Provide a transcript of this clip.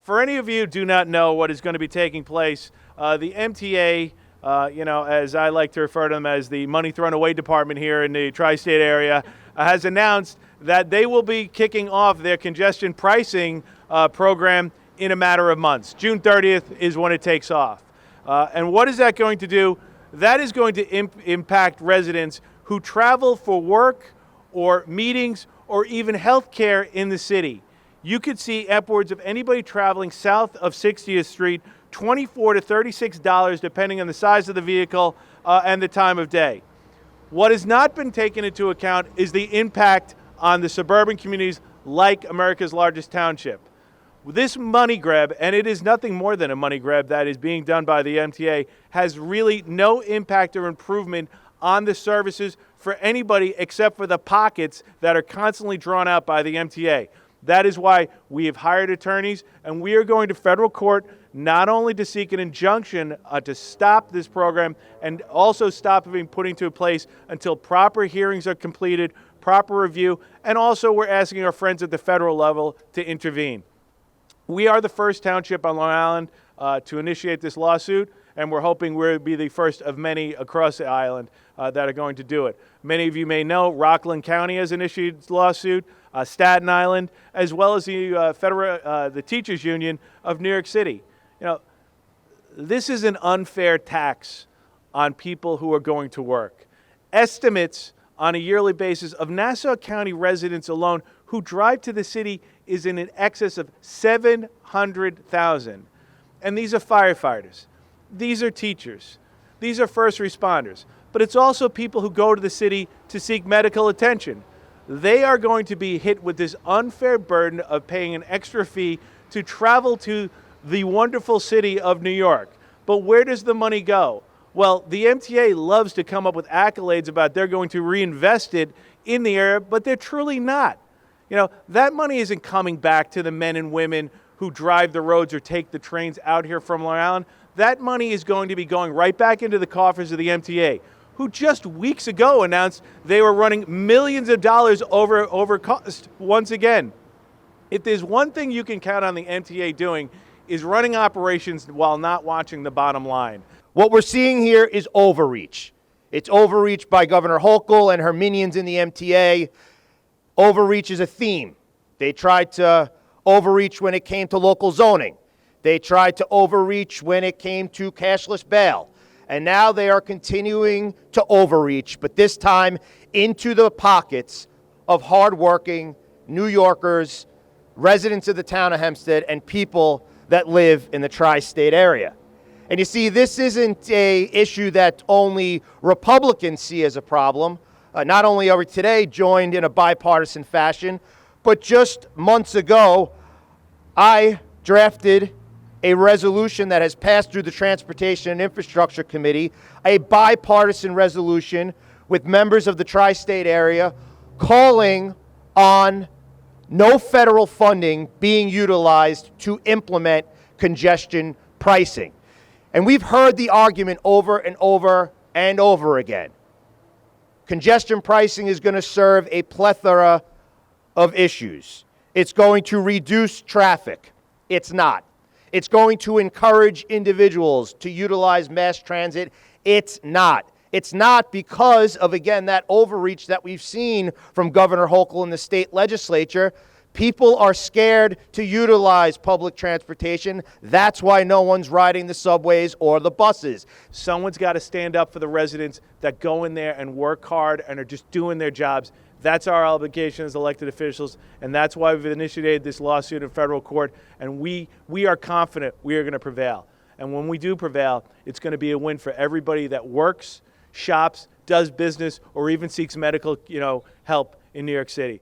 For any of you who do not know what is going to be taking place, the MTA, as I like to refer to them as the money thrown away department here in the tri-state area, has announced that they will be kicking off their congestion pricing program in a matter of months. June 30th is when it takes off. And what is that going to do? That is going to impact residents who travel for work or meetings or even health care in the city. You could see upwards of anybody traveling south of 60th Street, $24 to $36 depending on the size of the vehicle and the time of day. What has not been taken into account is the impact on the suburban communities like America's largest township. This money grab, and it is nothing more than a money grab that is being done by the MTA, has really no impact or improvement on the services for anybody except for the pockets that are constantly drawn out by the MTA. That is why we have hired attorneys, and we are going to federal court not only to seek an injunction to stop this program and also stop it being put into place until proper hearings are completed, proper review, and also we're asking our friends at the federal level to intervene. We are the first township on Long Island to initiate this lawsuit, and we're hoping we'll be the first of many across the island that are going to do it. Many of you may know Rockland County has initiated this lawsuit, Staten Island, as well as the Teachers Union of New York City. This is an unfair tax on people who are going to work. Estimates on a yearly basis of Nassau County residents alone who drive to the city is in excess of 700,000. And these are firefighters. These are teachers. These are first responders. But it's also people who go to the city to seek medical attention. They are going to be hit with this unfair burden of paying an extra fee to travel to the wonderful city of New York. But where does the money go? Well, the MTA loves to come up with accolades about they're going to reinvest it in the area, but they're truly not. That money isn't coming back to the men and women who drive the roads or take the trains out here from Long Island. That money is going to be going right back into the coffers of the MTA, who just weeks ago announced they were running millions of dollars over cost once again. If there's one thing you can count on the MTA doing is running operations while not watching the bottom line. What we're seeing here is overreach. It's overreach by Governor Hochul and her minions in the MTA. Overreach is a theme. They tried to overreach when it came to local zoning. They tried to overreach when it came to cashless bail. And now they are continuing to overreach, but this time into the pockets of hardworking New Yorkers, residents of the town of Hempstead, and people that live in the tri-state area. And you see, this isn't an issue that only Republicans see as a problem. Not only are we today joined in a bipartisan fashion, but just months ago, I drafted a resolution that has passed through the Transportation and Infrastructure Committee, a bipartisan resolution with members of the tri-state area calling on no federal funding being utilized to implement congestion pricing. And we've heard the argument over and over and over again. Congestion pricing is going to serve a plethora of issues. It's going to reduce traffic. It's not. It's going to encourage individuals to utilize mass transit. It's not. It's not because of, again, that overreach that we've seen from Governor Hochul in the state legislature. People are scared to utilize public transportation. That's why no one's riding the subways or the buses. Someone's got to stand up for the residents that go in there and work hard and are just doing their jobs. That's our obligation as elected officials, and that's why we've initiated this lawsuit in federal court, and we are confident we are going to prevail. And when we do prevail, it's going to be a win for everybody that works, shops, does business, or even seeks medical, help in New York City.